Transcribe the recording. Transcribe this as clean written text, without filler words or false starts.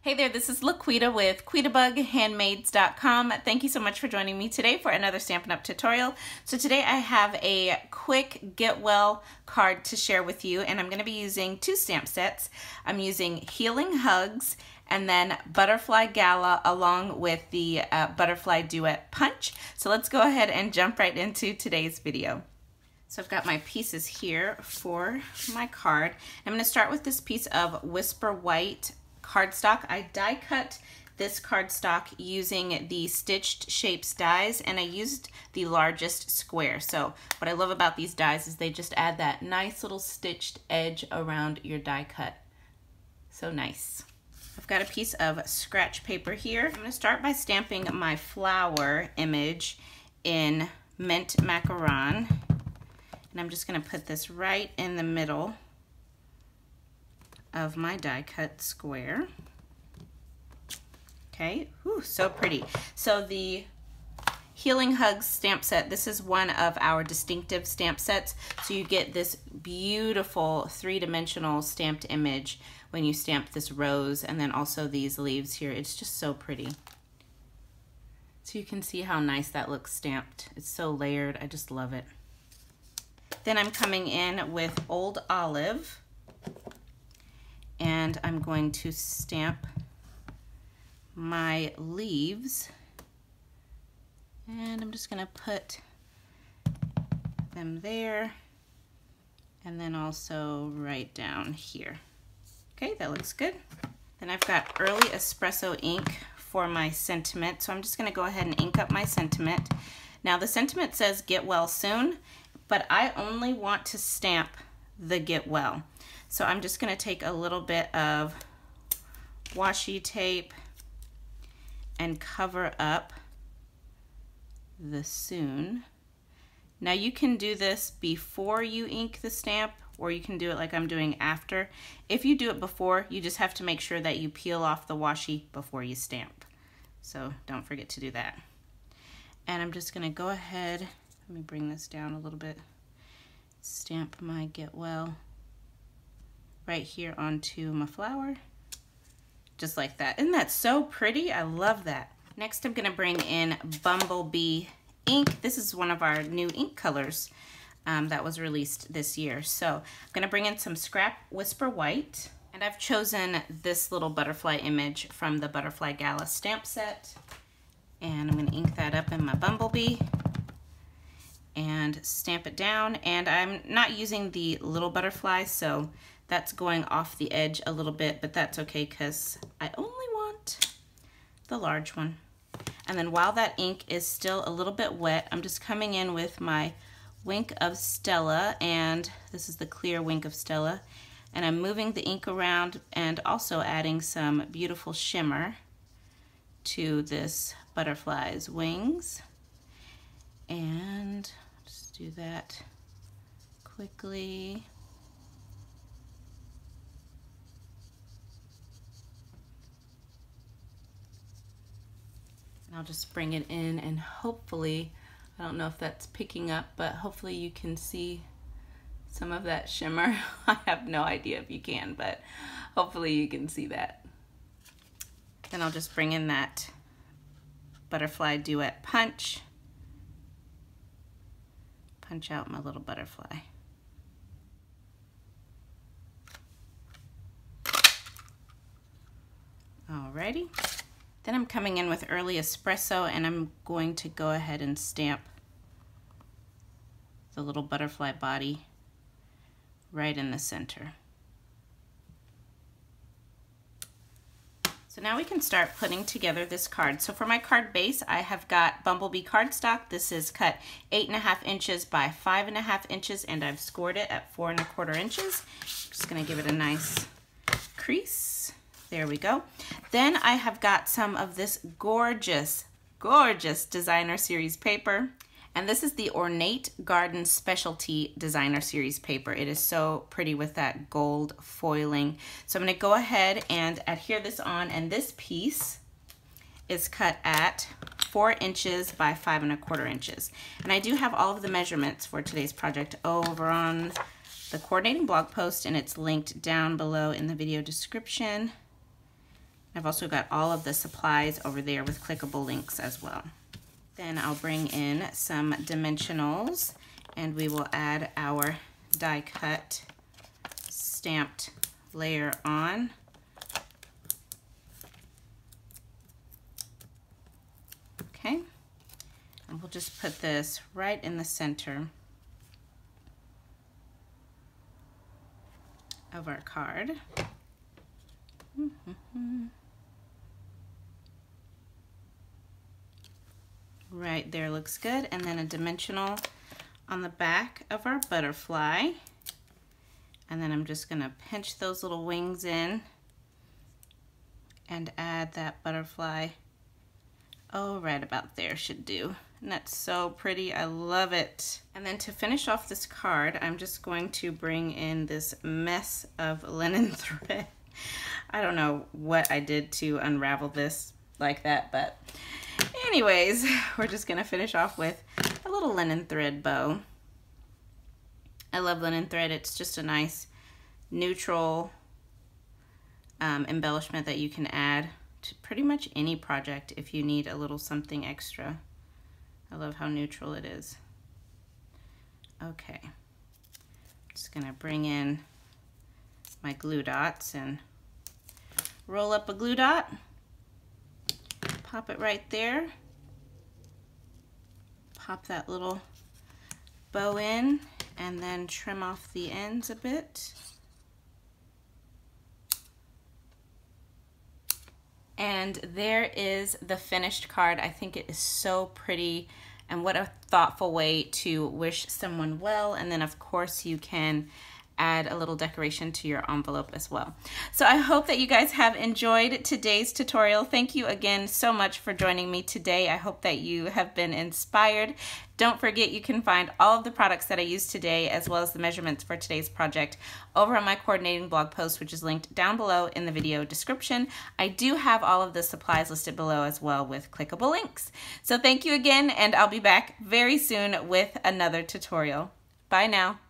Hey there, this is LaQuita with QuitaBugHandmaids.com. Thank you so much for joining me today for another Stampin' Up! Tutorial. So today I have a quick get well card to share with you, and I'm going to be using two stamp sets. I'm using Healing Hugs and then Butterfly Gala along with the Butterfly Duet Punch. So let's go ahead and jump right into today's video. So I've got my pieces here for my card. I'm going to start with this piece of Whisper White cardstock. I die cut this cardstock using the Stitched Shapes dies, and I used the largest square. So what I love about these dies is they just add that nice little stitched edge around your die cut. So nice. I've got a piece of scratch paper here. I'm going to start by stamping my flower image in Mint Macaron, and I'm just going to put this right in the middle of my die cut square. Okay, ooh, so pretty. So the Healing Hugs stamp set, this is one of our distinctive stamp sets. So you get this beautiful three-dimensional stamped image when you stamp this rose, and then also these leaves here. It's just so pretty. So you can see how nice that looks stamped. It's so layered, I just love it. Then I'm coming in with Old Olive, and I'm going to stamp my leaves, and I'm just going to put them there and then also right down here. Okay, that looks good. Then I've got Early Espresso ink for my sentiment, so I'm just going to go ahead and ink up my sentiment. Now the sentiment says get well soon, but I only want to stamp the get well. So I'm just going to take a little bit of washi tape and cover up the soon. Now you can do this before you ink the stamp, or you can do it like I'm doing after. If you do it before, you just have to make sure that you peel off the washi before you stamp. So don't forget to do that. And I'm just going to go ahead, let me bring this down a little bit, stamp my get well right here onto my flower, just like that. Isn't that so pretty? I love that. Next I'm going to bring in Bumblebee ink. This is one of our new ink colors that was released this year. So I'm going to bring in some Scrap Whisper White, and I've chosen this little butterfly image from the Butterfly Gala stamp set, and I'm going to ink that up in my Bumblebee and stamp it down. And I'm not using the little butterfly, so that's going off the edge a little bit, but that's okay because I only want the large one. And then while that ink is still a little bit wet, I'm just coming in with my Wink of Stella, and this is the clear Wink of Stella, and I'm moving the ink around and also adding some beautiful shimmer to this butterfly's wings. And just do that quickly. I'll just bring it in, and hopefully, I don't know if that's picking up, but hopefully you can see some of that shimmer. I have no idea if you can, but hopefully you can see that. Then I'll just bring in that Butterfly Duet Punch. Punch out my little butterfly. Alrighty. Then I'm coming in with Early Espresso, and I'm going to go ahead and stamp the little butterfly body right in the center. So now we can start putting together this card. So for my card base, I have got Bumblebee cardstock. This is cut 8.5 inches by 5.5 inches, and I've scored it at 4 1/4 inches. Just gonna give it a nice crease. There we go. Then I have got some of this gorgeous, gorgeous Designer Series paper. And this is the Ornate Garden Specialty Designer Series paper. It is so pretty with that gold foiling. So I'm going to go ahead and adhere this on, and this piece is cut at 4 inches by 5 1/4 inches. And I do have all of the measurements for today's project over on the coordinating blog post, and it's linked down below in the video description. I've also got all of the supplies over there with clickable links as well. Then I'll bring in some dimensionals and we will add our die cut stamped layer on. Okay, and we'll just put this right in the center of our card. Right there looks good. And then a dimensional on the back of our butterfly. And then I'm just gonna pinch those little wings in and add that butterfly. Oh, right about there should do. And that's so pretty, I love it. And then to finish off this card, I'm just going to bring in this mess of linen thread. I don't know what I did to unravel this like that, but anyways, we're just gonna finish off with a little linen thread bow. I love linen thread. It's just a nice neutral embellishment that you can add to pretty much any project if you need a little something extra. I love how neutral it is. Okay, just gonna bring in my glue dots and roll up a glue dot, pop it right there, pop that little bow in, and then trim off the ends a bit. And there is the finished card. I think it is so pretty, and what a thoughtful way to wish someone well. And then of course you can add a little decoration to your envelope as well. So I hope that you guys have enjoyed today's tutorial. Thank you again so much for joining me today. I hope that you have been inspired. Don't forget, you can find all of the products that I used today as well as the measurements for today's project over on my coordinating blog post, which is linked down below in the video description. I do have all of the supplies listed below as well with clickable links. So thank you again, and I'll be back very soon with another tutorial. Bye now.